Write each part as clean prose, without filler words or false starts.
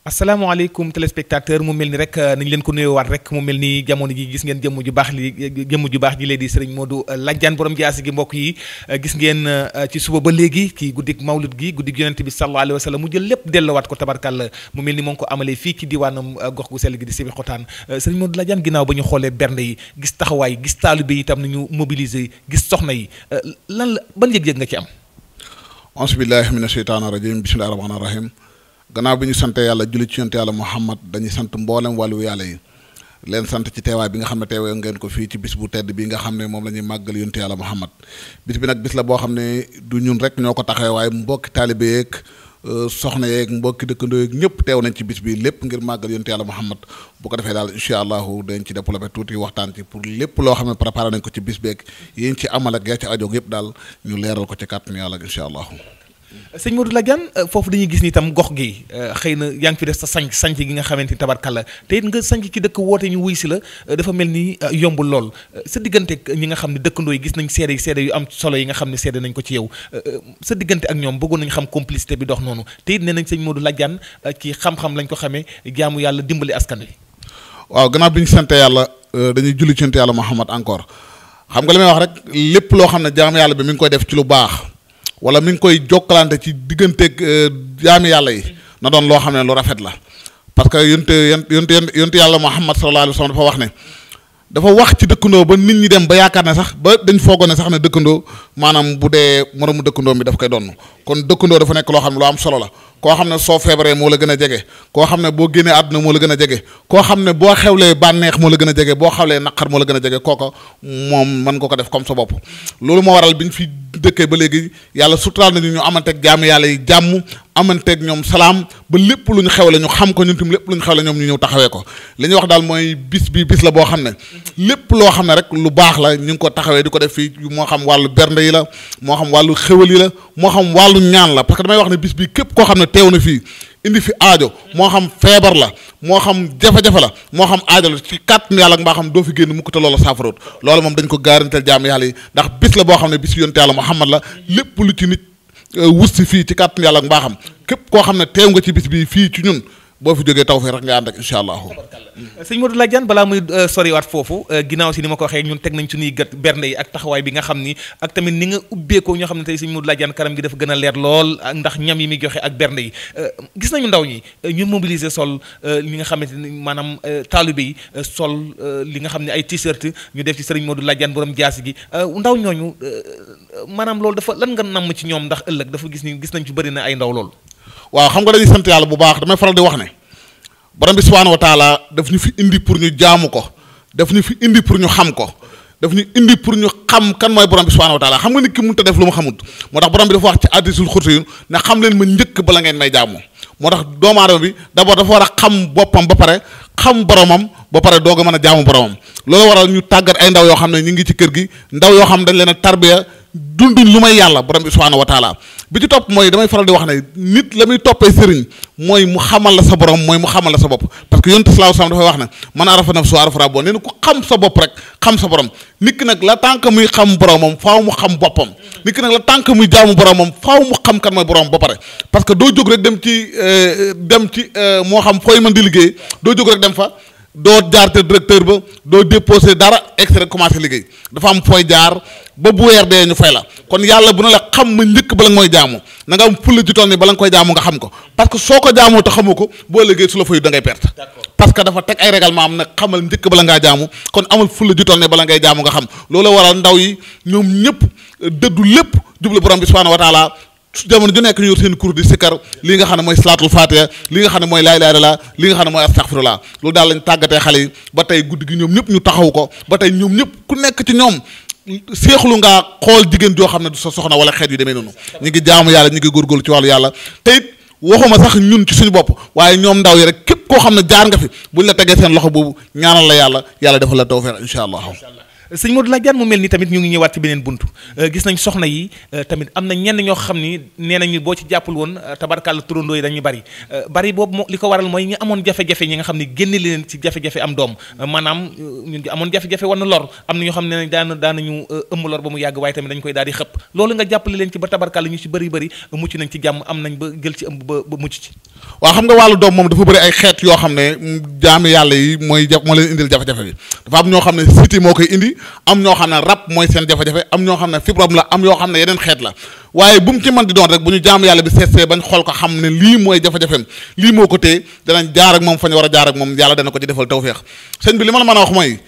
asalaamaaleykum téléspectateur mu mel ni rek nañ leen ko nuyoowaat rek mu mel ni jamono ji gis ngeen jëmm ju baax ji lee di sëriñ Modou Ladiane borom jaasi gi mbokk yi gis ngeen ci suba ba léegi kii guddik mawlud gi guddik yonent bi sallallahu alayhi wa sallam mu jël lépp dellowaat ko tabarkàlla mu mel ni moo ngi ko amalee fii ci diwaanam gox gu sell gi di Sébikotane sëriñ Modou Ladiane ginnaaw ba ñu xoolee bernde yi gis taxawaay gis taalibe yi itam nañu mobiliser gis soxna yi lan la ban yëg-yëg nga ci am auzu billahi mina sheytaani rajim bismillahi rahmaani rahim gannaaw bi ñu sante yàlla julli ci yonte yàlla Muhammad dañuy sant mboolem wàllu yàlla yi leen sant ci teewaay bi nga xam ne teewee ngeen ko fii ci bis bu tedd bi nga xam ne moom la ñuy màggal yonte yàlla Muhammad bis bi nag bis la boo xam ne du ñun rek ñoo ko taxawee waaye mbokki taalibe yeeg soxna yeeg mbokki dëkkandoo yeeg ñëpp teew nañ ci bis bi lépp ngir màggal yonte yàlla Muhammad bu ko defee daal incha allahu dañ ci développé tuuti waxtaan ci pour lépp loo xam ne préparé nañ ko ci bis beeg yéen ci amal ak yaa ci ajoog yëpp daal ñu leeral ko ci kàttanu yàlla incha allahu sëñ Modou Ladiane foofu dañuy gis ni itam gox gi xëy na yaa ngi fi def sa sanc gi nga xamante ni tabarkalla te it nga sanc ci dëkk woote ñu wuy si la dafa mel ni yombul lool sa diggante ñi nga xam ne dëkkandoo yi gis nañ seede yu am solo yi nga xam ne seede nañ ko ci yow sa diggante ak ñoom bëggoon nañ xam complicité bi dox noonu te it nee nañ sëñ Modou Ladiane ci xam-xam lañ ko xamee jaamu yàlla dimbali askan wi. waaw gannaaw bi ñu sante yàlla dañuy julli ci yonent yàlla Muhammad encore xam nga li may wax rek lépp loo xam ne jaamu yàlla bi mi ngi koy def ci lu baax wala mi ngi koy jokkalante ci digganteeg jaami yàlla yi na doon loo xam ne lu rafet la parce que yonte yàlla Muhammad sallallahu alayhi wa sallam dafa wax ne dafa wax ci dëkkandoo ba nit ñi dem ba yaakaar ne sax ba dañ foogoon ne sax ne dëkkandoo maanaam bu dee moromu dëkkandoo mi daf koy donn kon dëkkandoo dafa nekk loo xam ne lu am solo la koo xam ne soo feebaree moo la gën a jege koo xam ne boo génnee àdduna moo la gën a jege koo xam ne boo xewlee bànneex moo la gën a jege boo xewlee naqar moo la gën a jege kooka moom mën nga ko def comme sa bopp loolu moo waral bi ñu fi dëkkee ba léegi yàlla suturaal nañu ñu amanteeg jaamu yàlla yi jàmm amanteeg ñoom salaam ba lépp lu ñu xewle ñu xam ko ñun tam lépp lu ñu xewle ñoom ñu ñëw taxawee ko li ñuy wax daal mooy bis bi bis la boo xam ne lépp loo xam ne rek lu baax la ñu ngi ko taxawee di ko def fii moo xam wàllu bernde yi la moo xam wàllu xewal yi la moo xam wàllu ñaan la parce que damay wax ne bis bi képp koo xam ne teew na fii indi fi aajo moo xam feebar la moo xam jafe-jafe la moo xam aajo la ci kàttanu yàlla mbaa xam doo fi génn mukk te loola saafaroot loolu moom dañ ko garantel jaamu yàlla yi ndax bis la boo xam ne bis yonte yàlla Muhammad la lépp lu ci nit wut si fii ci kàttanu yàlla mbaa xam képp koo xam ne teew nga ci bis bi fii ci ñun boo fi jógee taw fee rek nga ànd ak incha allahu sëñ Modou Ladiane balaa muy soriwaat foofu ginnaaw si ni ma ko waxee ñun teg nañ suñuy gët bernde yi ak taxawaay bi nga xam ni ak tamit ni nga ubbeekoo ñoo xam ne tey sëñ Modou Ladiane kanam gi dafa gën a leer lool ndax ñam yi muy joxe ak bernde yi gis nañu ndaw ñi ñu mobiliser sol li nga xamante ni maanaam taalibe yi sol li nga xam ne ay t-shirt ñu def ci sëriñ Modou Ladiane borom jaasi gi ndaw ñooñu maanaam loolu dafa lan nga namm ci ñoom ndax ëllëg dafa gis nañ ci bëri na ay ndaw loolu waaw xam nga dañuy sant yàlla bu baax damay faral di wax ne borom bi subhaanahu wa taala daf ñu fi indi pour ñu jaamu ko daf ñu fi indi pour ñu xam ko daf ñu indi pour ñu xam kan mooy borom bi subhaanahu wa taala xam nga nit ki mënut a def lu mu xamut moo tax borom bi dafa wax ci hadiisul xudsi yu ne xam leen ma njëkk bala ngeen may jaamu moo tax doomu aadama bi d'abord dafa war a xam boppam ba pare xam boromam ba pare doog a mën a jaamu boromam loolu waral ñu tàggat ay ndaw yoo xam ne ñu ngi ci kër gi ndaw yoo xam dañ leen a tarbiya dunduñ lu may yàlla borom bi subhaanahu wa taala bi ci topp mooy damay faral di wax ne nit la muy toppee sëriñ mooy mu xamal la sa borom mooy mu xamal la sa bopp parce que yonent sallallahu alayhi wasallam dafay wax ne man arafa nafsahu arafa rabbahu nee na ku xam sa bopp rek xam sa borom nit ki nag la tànk muy xam boromam faaw mu xam boppam nit ki nag la tànk muy jaamu boromam faaw mu xam kan mooy borom ba pare parce que doo jóg rek dem ci moo xam fooy mën di liggéey doo jóg rek dem fa doo jaar te directeur ba doo déposé dara extrait commencé liggéey dafa am fooy jaar ba bu weer dee ñu fay la kon yàlla bu na la xam ma njëkk bala nga mooy jaamu na nga am fulla ji toll ni bala nga koy jaamu nga xam ko parce que soo ko jaamoo te xamoo ko boo liggéey su la fayu da ngay perte parce que dafa teg ay règlement am nag xamal njëkk bala ngaa jaamu kon amal fulla ji toll ni bala ngay jaamu nga xam loolu waral ndaw yi ñoom ñëpp dëddu lépp jublu borom bi subhanahu wa taala jamono ju nekk ñu yor seen kur di sikkar li nga xam ne mooy salaatul fatiha li nga xam ne mooy laa ilaaha illallaah li nga xam ne mooy astaghfirullah loolu daal lañ tàggatee xale yi ba tey guddi gi ñoom ñëpp ñu taxaw ko ba tey ñoom ñëpp ku nekk ci ñoom seexlu ngaa xool jigéen joo xam ne du sa soxna wala xeet yu demee noonu ñu ngi jaamu yàlla ñu ngi góorgóorlu ci wàllu yàlla te it waxuma sax ñun ci suñu bopp waaye ñoom ndaw yi rek képp koo xam ne jaar nga fi buñ la tegee seen loxo boobu ñaanal la yàlla defal la tawfeex incha allah sëñ Modou Ladiane mu mel ni tamit ñu ngi ñëwaat ci beneen buntu gis nañ soxna yi tamit am na ñenn ñoo xam ni nee nañu boo ci jàppul woon tabarkàlla turandoo yi dañuy bari boobu li ko waral mooy ñi amoon jafe-jafe ñi nga xam ne génne leen ci jafe-jafe am doom maanaam ñun ngi amoon jafe-jafe war na lor am na ñoo xam ne daanañu ëmb lor ba mu yàgg waaye tamit dañ koy daal di xëpp loolu nga jàppale leen ci ba tabarkàlla ñu ci bëri mucc nañ ci jàmm am nañ ba jël ci ëmb ba mucc ci. waaw xam nga wàllu doom moom dafa bëri ay xeet yoo xam ne jaami yàlla yi moo leen indil jafe-jafe bi dafa am ñoo xam ne siti moo koy indi am ñoo xam ne rab mooy seen jafe-jafe am ñoo xam ne fibrome la am yoo xam ne yeneen xeet la waaye bu mu ci mën di doon rek bu ñu jaam yàlla bi seetsee bañ xool ko xam ne lii mooy jafe-jafeem lii moo ko téye danañ jaar ak moom fa ñu war a jaar ak moom yàlla dana ko ci defal tawfeex sëñ bi li ma la mën a wax mooy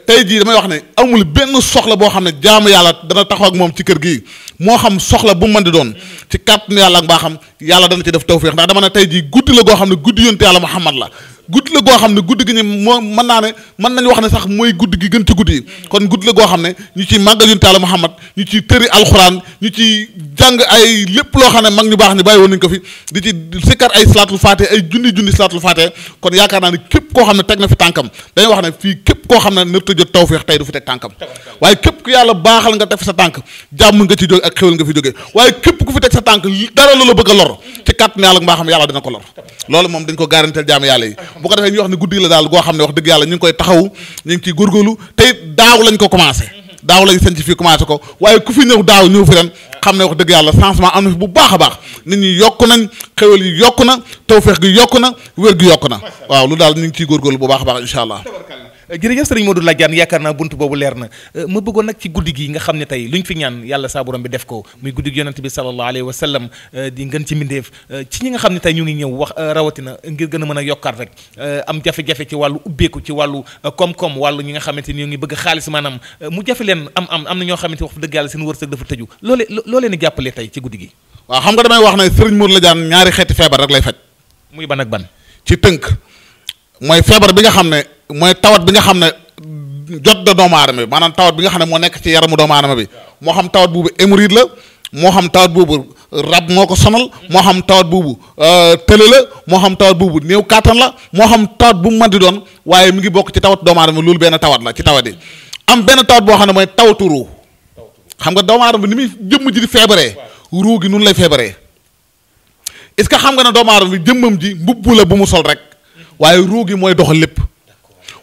tey jii damay wax ne amul benn soxla boo xam ne jaamu yàlla dana taxaw ak moom ci kër gi moo xam soxla bu mu mën di doon ci kàttanu yàlla ak mbaaxam yàlla dana ci def tawfeex ndax dama ne tey jii guddi la goo xam ne guddi yonent yàlla Muhammad la guddi la goo xam ne guddi gi ñu moo mën naa ne mën nañu wax ne sax mooy guddi gi gën ci guddi yi kon guddi la goo xam ne ñu ciy màggal yonent yàlla Muhammad ñu ciy tëri alxuraan ñu ciy jàng ay lépp loo xam ne mag ñu baax ni bàyyi woon nañu ko fi di ci sikkar ay salaatul faate ay junni salaatul faate kon yaakaar naa ne képp koo xam ne teg na fi tànkam dañuy wax ne fii képp koo xam ne nërta jot tawfeex tey du fi teg tànkam waaye képp ku yàlla baaxal nga teg fi sa tànk jàmm nga ci jóge ak xéwal nga fi jóge waaye képp ku fi teg sa tànk dara loola bëgg a lor ci kàttan yàlla mbaa xam yàlla dina ko lor loolu moom dañ ko garanteel jaamu yàlla yi bu ko defee ñu wax ne guddi la daal goo xam ne wax dëgg yàlla ñu ngi koy taxaw ñu ngi ciy góorgóorlu te daaw lañ ko commencé daaw lañ sañ ci fii commencé ko waaye ku fi ñëw daaw ñëw fi ren xam ne wax dëgg yàlla changement am na fi bu baax a baax nit ñi yokku nañ xéwal yi yokku na tawfeex gi yokku na wér gi yokku na waaw lu daal ñu ngi ciy góorgóorlu bu baax a baax incha allah jërëjëf sëriñ Modou Ladiane yaakaar naa bunt boobu leer na ma bëggoon nag ci guddi gi nga xam ne tey luñ fi ñaan yàlla saa borom bi def ko muy guddi gi yonent bi sallallahu alayhi wa sallam di ngën ci mbindeef ci ñi nga xam ne tey ñu ngi ñëw wax rawatina ngir gën a mën a yokkaat rek am jafe-jafe ci wàllu ubbeeku ci wàllu koom-koom wàllu ñi nga xamante ni ñu ngi bëgg xaalis maanaam mu jafe leen am na ñoo xamante wax dëgg yàlla seen wërsëg dafa tëju loo leen di jàppale tey ci guddi gi waaw xam nga damay wax ne sëriñ Modou Ladiane ñaari xeeti feebar rek lay faj muy ban ak ban ci tënk mooy feebar bi nga xam ne mooy tawat bi nga xam ne jot da doomu aadama bi maanaam tawat bi nga xam ne moo nekk ci yaramu doomu aadama bi moo xam tawat boobu hémorroïde la moo xam tawat boobu rab moo ko sonal moo xam tawat boobu tële la moo xam tawat boobu néew kàttan la moo xam tawat bu mu mën di doon waaye mi ngi bokk ci tawat doomu aadama loolu benn tawat la ci tawat yi am benn tawat boo xam ne mooy tawatu ruu xam nga doomu aadama bi ni muy jëmm ji di feebaree ruu gi nun lay feebaree est-ce que xam nga ne doomu aadama bi jëmmam ji mbubb la bu mu sol rek waaye ruu gi mooy doxal lépp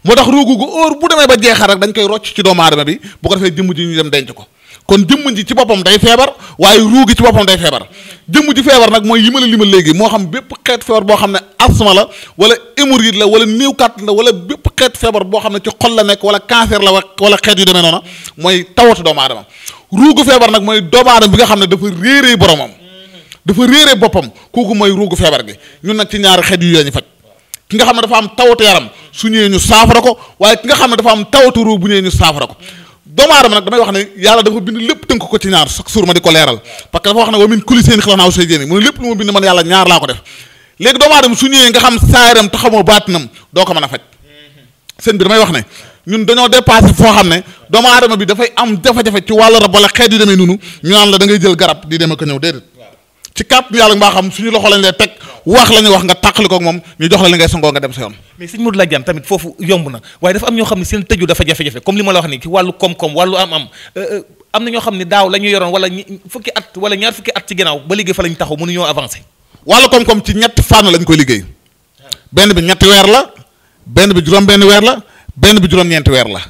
moo tax ruugu gu óor bu demee ba jeexal rek dañ koy rocc ci doomu aadama bi bu ko defee jëmm ji ñu dem denc ko kon jëmm ji ci boppam day feebar waaye ruu gi ci boppam day feebar jëmm ji feebar nag mooy yi ma la limal léegi moo xam bépp xeet feebar boo xam ne asma la wala hémorroïde la wala néew kàttan la wala bépp xeet feebar boo xam ne ci xol la nekk wala cancer la wala xeet yu demee noona mooy tawatu doomu aadama ruugu feebar nag mooy doomu aadama bi nga xam ne dafa réeree boromam dafa réeree boppam kooku mooy ruugu feebar gi ñun nag ci ñaari xeet yu ñu faj ki nga xam ne dafa am tawatu yaram su ñëwee ñu saafara ko waaye ki nga xam ne dafa am tawatu ruu bu ñëwee ñu saafara ko doomu aadama nag damay wax ne yàlla dafa bind lépp tënk ko ci ñaar chaque jour ma di ko leeral parce que dafa wax ne wa min kulli shay'in xalaqnaa zawjayni mu ne lépp lu ma bind man yàlla ñaar laa ko def léegi doomu aadama su ñëwee nga xam saayaram te xamoo baatinam doo ko mën a faj seen bi damay wax ne ñun dañoo dépassé foo xam ne doomu aadama bi dafay am jafe-jafe ci wàllu rab wala xeet yu demee noonu ñu naan la da ngay jël garab di dem ak ñëw déedéet ci kàttan yàlla mbaa xam suñu loxo lañ lay teg wax la ñuy wax nga tàqali ko ak moom ñu jox la li ngay sangoo nga dem sa yoon mais sëñ Modou Ladiane tamit foofu yomb na waaye dafa am ñoo xam ne seen tëju dafa jafe-jafe comme li ma la wax nii ci wàllu koom-koom wàllu am na ñoo xam ne daaw la ñu yoroon wala fukki at wala ñaar fukki at ci ginnaaw ba liggéey fa lañ taxaw mënuñoo avancé wàllu koom-koom ci ñetti fànn lañ koy liggéey benn bi ñetti weer la benn bi juróom benn weer la benn bi juróom-ñeenti weer la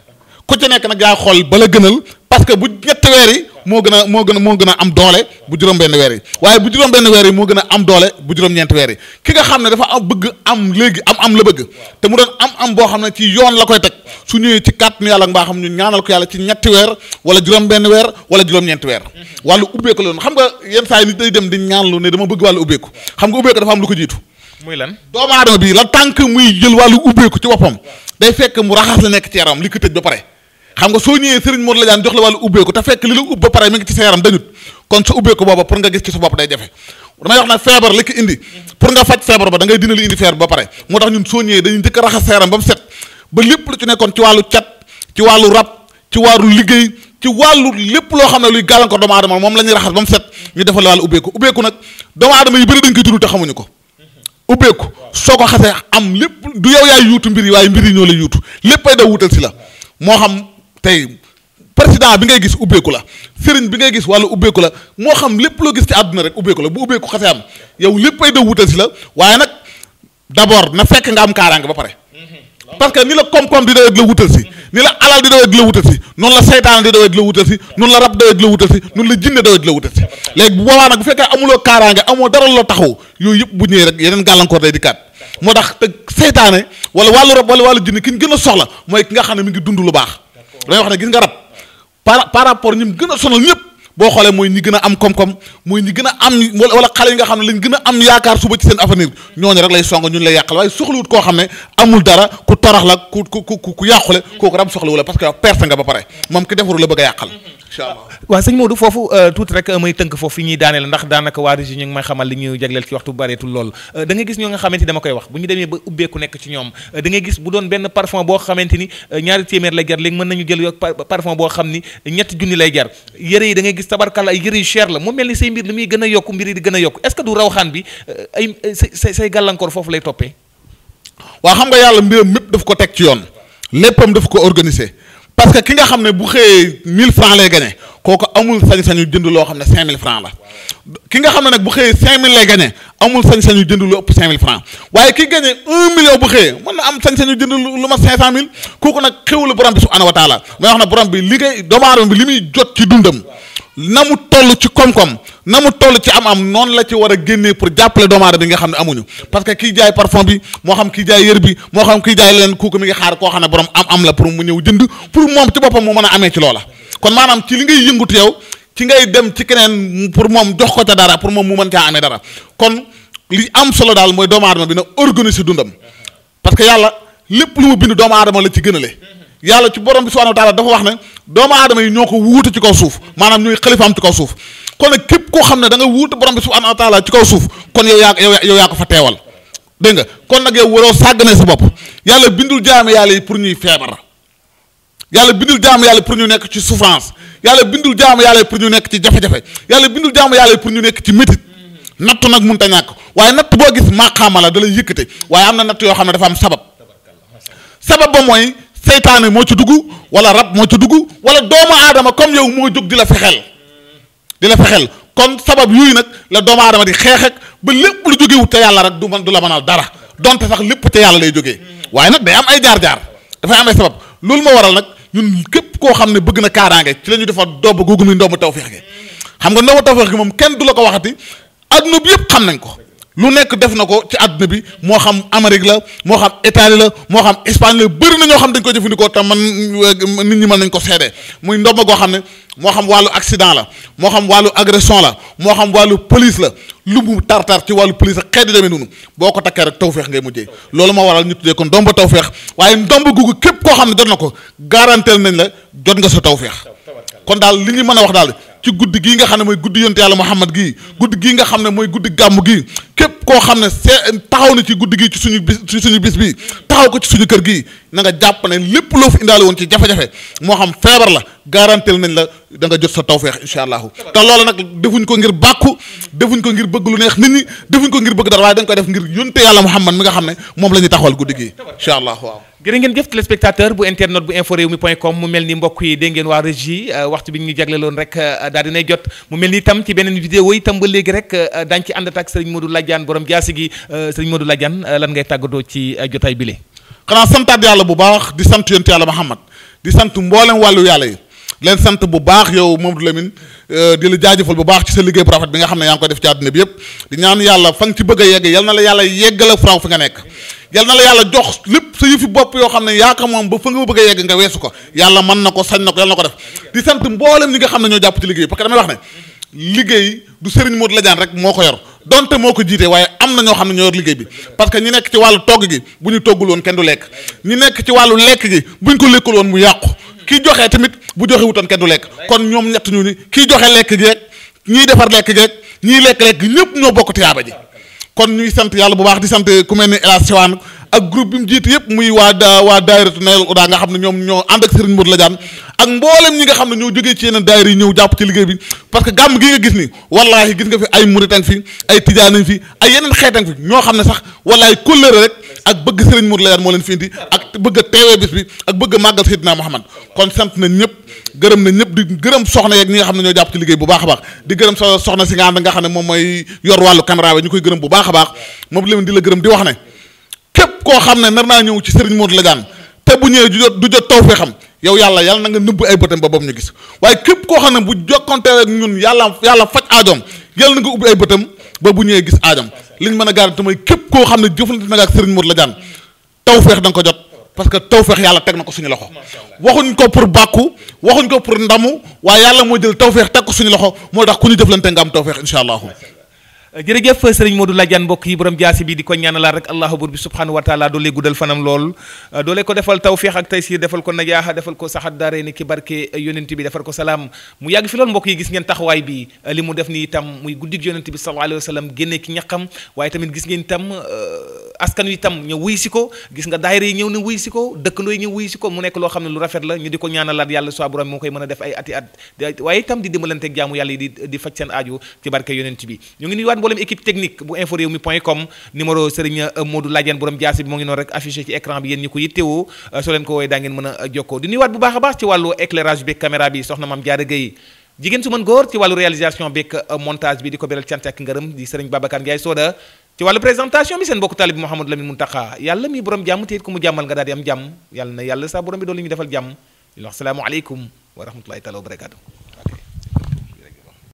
ku ci nekk nag yaa xool bala gënal parce que bu ñetti weer yi moo gën a am doole bu juróom benn weer yi waaye bu juróom benn weer yi moo gën a am doole bu juróom-ñeenti weer yi ki nga xam ne dafa am bëgg am léegi am la bëgg te mu doon am boo xam ne ci yoon la koy teg su ñëwee ci kàttanu yàlla mbaa xam ñu ñaanal ko yàlla ci ñetti weer wala juróom benn weer wala juróom-ñeenti weer wàllu ubbeeku la doon xam nga yenn saa yi nit day dem di ñaanlu ne dama bëgg wàllu ubbeeku xam nga ubbeeku dafa am lu ko jiitu muy lan doomu aadama bi la tànk muy jël wàllu ubbeeku ci boppam day fekk mu raxas la nekk ci yaram li ko tëj ba pare xam nga soo ñëwee Serigne Modou Ladiane jox la wàllu ubbeeku te fekk li la ubb ba pare mi ngi ci sa yaram dañut kon sa ubbeeku booba pour nga gis ci sa bopp day jafe damay wax ne feebar li ko indi pour nga faj feebar ba da ngay dina li indi feebar ba pare moo tax ñun soo ñëwee dañuy njëkk a raxas sa yaram ba mu set ba lépp lu ci nekkoon ci wàllu cat ci wàllu rab ci wàllu liggéey ci wàllu lépp loo xam ne luy gàllankoor doomu aadama moom la ñuy raxas ba mu set ñu defal la wàllu ubbeeku nag doomu aadama yu bëri dañ koy tudd te xamuñu ko ubbeeku soo ko xasee am lépp du yow yaay yuutu mbir yi waaye mbir yi ñoo la yuutu léppay daw wutal si la moo xam tey président bi ngay gis ubbeeku la sëriñ bi ngay gis wàllu ubbeeku la moo xam lépp loo gis ci àdduna rek ubbeeku la bu ubbeeku xasee am yow léppay da wutal si la waaye nag d'abord na fekk nga am kaaraange ba pare parce que ni la koom-koom di dawee di la wutal si ni la alal di dawee di la wutal si noonu la seytaan di dawee di la wutal si noonu la rab dawee di la wutal si noonu la jinne dawee di la wutal si léegi bu boobaa nag bu fekkee amuloo kaaraange amoo dara loo taxaw yooyu yëpp bu ñëwee rek yeneen gàllankoor day dikkaat moo tax te seytaane wala wàllu rab wala wàllu jinne ki ñu gën a soxla mooy ki nga xam ne mi ngi dund lu baax dañuy wax ne gis nga rab par rapport ñi mu gën a sonal ñëpp boo xoolee mooy ñi gën a am koom-koom mooy ñi gën a am wala xale yi nga xam ne lañ gën a am yaakaar suba ci seen avenir ñooñu rek lay song ñun lay yàqal waaye soxlawut koo xam ne amul dara ku torox la ku yàqule kooku rab soxlawu la parce que perte nga ba pare moom ki defaru la bëgg a yàqal incha allah waaw sëñ Modou foofu tuuti rek may tënk foofu fi ñuy daaneel ndax daanaka waa régie ñu ngi may xamal li ñu jagleel ci waxtu bu bareetul lool da ngay gis ñoo nga xamante ni dama koy wax bu ñu demee ba ubbeeku nekk ci ñoom da ngay gis bu doon benn parfum boo xamante ni ñaari téeméer lay jar léegi mën nañu jël yo parfum boo xam ni ñetti junni lay jar yëre yi da ngay gis tabarkalla ay yëre yu cher la mu mel ni say mbir li muy gën a yokku mbir yi di gën a yokku est-ce que du rawxaan bi ay say gàllankoor foofu lay toppee waaw xam nga yàlla mbiram mépp daf ko teg ci yoon léppam daf ko organiser parce que ki nga xam ne bu xëyee 1000 francs lay gagné kooku amul sañ-sañu jënd loo xam ne 5000 francs la ki nga xam ne nag bu xëyee 5000 lay gagné amul sañ-sañu jënd lu ëpp 5000 francs waaye ki gagné 1 million bu xëyee mën na am sañ-sañu jënd lu ma 500000 kooku nag xéwlu borom bi subhanahu wa taala may wax ne borom bi li ngay doomu aadama bi li muy jot ci dundam na mu toll ci koom-koom na mu toll ci am noonu la ci war a génnee pour jàppale doomu aadama bi nga xam ne amuñu parce que kiy jaay parfum bi moo xam kiy jaay yër bi moo xam kiy jaay leen kooku mi ngi xaar koo xam ne borom am la pour mu ñëw jënd pour moom ci boppam mu mën a amee ci loola kon maanaam ci li ngay yëngutu yow ci ngay dem ci keneen pour moom jox ko ca dara pour moom mu mën caa amee dara kon li am solo daal mooy doomu aadama bi na organiser dundam parce que yàlla lépp lu mu bind doomu aadama la ci gënale yàlla ci borom bi subhanahu wa taala dafa wax ne doomu aadama yi ñoo ko wuute ci kaw suuf maanaam ñooy xalifaam ci kaw suuf kon nag képp koo xam ne da nga wuute borom bi subhanahu wa taala ci kaw suuf kon yow yaa ko fa teewal dégg nga kon nag yow waroo sàggane sa bopp yàlla bindul jaame yàlla yi pour ñuy feebar yàlla bindul jaame yàlla pour ñu nekk ci souffrance yàlla bindul jaame yàlla yi pour ñu nekk ci jafe-jafe yàlla bindul jaame yàlla yi pour ñu nekk ci métit nattu nag mun ta ñàkk waaye natt boo gis maqaama la da lay yëkkate waaye am na natt yoo xam ne dafa am sabab ba mooy seytaane moo ci dugg wala rab moo ci dugg wala doomu aadama comme yow moo jóg di la fexeel kon sabab yooyu nag la doomu aadama di xeex ak ba lépp lu jógewut te yàlla rek du la mënal dara donte sax lépp te yàlla lay jógee waaye nag day am ay jaar-jaar dafay am ay sabab loolu moo waral nag ñun képp koo xam ne bëgg na kaaraange ci la ñu defa doob googu muy ndomb tawfeex gi xam nga ndomb tawfeex gi moom kenn du la ko waxati adduna bi yëpp xam nañ ko lu nekk def na ko ci àdduna bi moo xam Amérique la moo xam Italie la moo xam Espagne la bëri na ñoo xam dañ ko jëfandikoo te man nit ñi mën nañ ko seedee muy ndomba goo xam ne moo xam wàllu accident la moo xam wàllu agression la moo xam wàllu police la lu mu tar-tar ci wàllu police ak xeet yu demee noonu boo ko takkee rek tawfeex ngay mujjee loolu moo waral ñu tuddee ko ndomba tawfeex waaye ndomba googu képp koo xam ne jot na ko garanteel nañ la jot nga sa tawfeex kon daal li ñu mën a wax daal ci guddi gii nga xam ne mooy guddi yonte yàlla Muhammad gii guddi gii nga xam ne mooy guddi gàmm gii képp koo xam ne taxaw na ci guddi gii ci suñu bis bi taxaw ko ci suñu kër gii na nga jàpp ne lépp loo fi indaale woon ci jafe-jafe moo xam feebar la garanteel nañ la da nga jot sa tawfeex incha allahu te loolu nag defuñ ko ngir bàkku defuñ ko ngir bëgg lu neex nit ñi defuñ ko ngir bëgg dara waaye dañ koy def ngir yonte yàlla Muhammad mi nga xam ne moom la ñuy taxawal guddi gii incha allah waaw jërë ngeen jëf téléspectateur bu internet bu info réew mi point com mu mel ni mbokk yi dégg ngeen waa régie waxtu bi ñu jagleloon rek daal dinay jot mu mel ni itam ci beneen vidéo itam ba léegi rek dañ ci ànd ak Serigne Modou Ladiane borom jaasi gi Serigne Modou Ladiane lan ngay tàggatoo ci jotaay bile. xanaa santaat yàlla bu baax di sant yonent yàlla Muhammad di sant mboolem wàllu yàlla yi leen sant bu baax yow Mamadou Lamine di la jaajëfal bu baax ci sa liggéey bu rafet bi nga xam ne yaa ngi ko def ci àdduna bi yëpp di ñaan yàlla fa nga ci bëgg a yegg yal na la yàlla yeggala fraw fi nga nekk yal na la yàlla jox lépp sa yëfi bopp yoo xam ne yaa ko moom ba fa nga bëgg a yegg nga weesu ko yàlla mën na ko sañ na ko yàlla na ko def di sant mboolem ñi nga xam ne ñoo jàpp ci liggéey parce que damay wax ne liggéey du Serigne Modou Ladiane rek moo ko yor donte moo ko jiite waaye am na ñoo xam ne ñoo yor liggéey bi parce que ñi nekk ci wàllu togg gi bu ñu toggul woon kenn du lekk ñi nekk ci wàllu lekk gi bu ñu ko lekkul woon mu yàqu kii joxee tamit bu joxe wutoon kenn du lekk kon ñoom ñett ñu ni kii joxe lekk gi rek ñiy defar lekk gi rek ñiy lekk ñëpp ñoo bokk tiyaaba ji kon ñuy sant yàlla bu baax di sant ku mel ni El Hadj Siwane ak groupe bi mu jiite yëpp muy waa daayiratu Naylul Huda nga xam ne ñoom ñoo ànd ak Serigne Modou Ladiane ak mboolem ñi nga xam ne ñoo jógee ci yeneen daayira yi ñëw jàpp ci liggéey bi parce que gàmm gi nga gis ni wallaahi gis nga fi ay muritan fi ay tijaanan fi ay yeneen xeetan fi ñoo xam ne sax wallaahi kóllëre rek ak bëgg Serigne Modou Ladiane moo leen fi indi ak bëgg a teewee bis bi ak bëgg a màggal Seydina Muhammad kon sant nañ ñëpp gërëm nañ ñëpp di gërëm soxna yeeg ñi nga xam ne ñoo jàpp ci liggéey bu baax a baax di gërëm soxna si nga ànd nga xam ne moom mooy yor wàllu caméra bi ñu koy gërëm bu baax a baax moom li di la gërëm di wax ne képp koo xam ne nar naa ñëw ci Serigne Modou Ladiane te bu ñëwee du jot taw fee xam yow yàlla na nga nëbb ay bëtam ba boobu ñu gis waaye képp koo xam ne bu jokkonte ak ñun yàlla faj aajoom yàlla na nga ubbi ay bëtam ba bu ñëwee gis aajam liñ mën a garanti mooy képp koo xam ne jëflante na ak Serigne Modou Ladiane taw feex da nga ko jot parce que taw feex yàlla teg na ko suñu loxo waxuñ ko pour bàkku waxuñ ko pour ndamu waaye yàlla moo jël taw feex teg ko suñu loxo moo tax ku ñu jëflante nga am taw feex incha allahu jërëjëf sëriñ Modou Ladiane mbokk yi borom jaasi bi di ko ñaanalaat rek allahu bur bi subhanahu wa taala doole guddal fanam lool doole ko defal tawfiix ak taysir defal ko najaaxa defal ko saxat daare ni ki barke yonent bi defal ko salaam mu yàgg fi lool mbokk yi gis ngeen taxawaay bi li mu def ni itam muy guddig yonent bi sallallahu alayhi wa sallam génnee ki ñaqam waaye tamit gis ngeen itam askan wi itam ñëw wuy si ko gis nga daayira yi ñëw na wuy si ko dëkkandoo yi ñëw wuy si ko mu nekk loo xam ne lu rafet la ñu di ko ñaanalaat yàlla soo borom moo koy mën a def ay ati at waaye itam di dimbalanteeg jaamu yàlla yi di faj seen aaju ci barke yonent bi ñu ngi nuyuwaat mboolem équipe technique bu info rewmi point com numéro Serigne Modou Ladiane borom jaasi bi moo ngi noonu rek affiché ci écran bi yéen ñi ko yittewoo soo leen ko woowee daa ngeen mën a jokkoo di nuyuwaat bu baax a baax ci wàllu éclairage bi caméra bi soxna Mame Diarra Gueye jigéen su mën góor ci wàllu réalisation beeg montage bi di ko beral cant ak ngërëm di Serigne Babacar Ndiaye Soda ci wàllu présentation bi seen mbokku talib Mouhamadou Lamine Muntaka yàlla mi borom jàmm te it ku mu jàmmal nga daal di am jàmm yàlla na yàlla sa borom bi doon li ñu defal jàmm di wax salaamu aleykum wa rahmatullahi taala wa barakatuh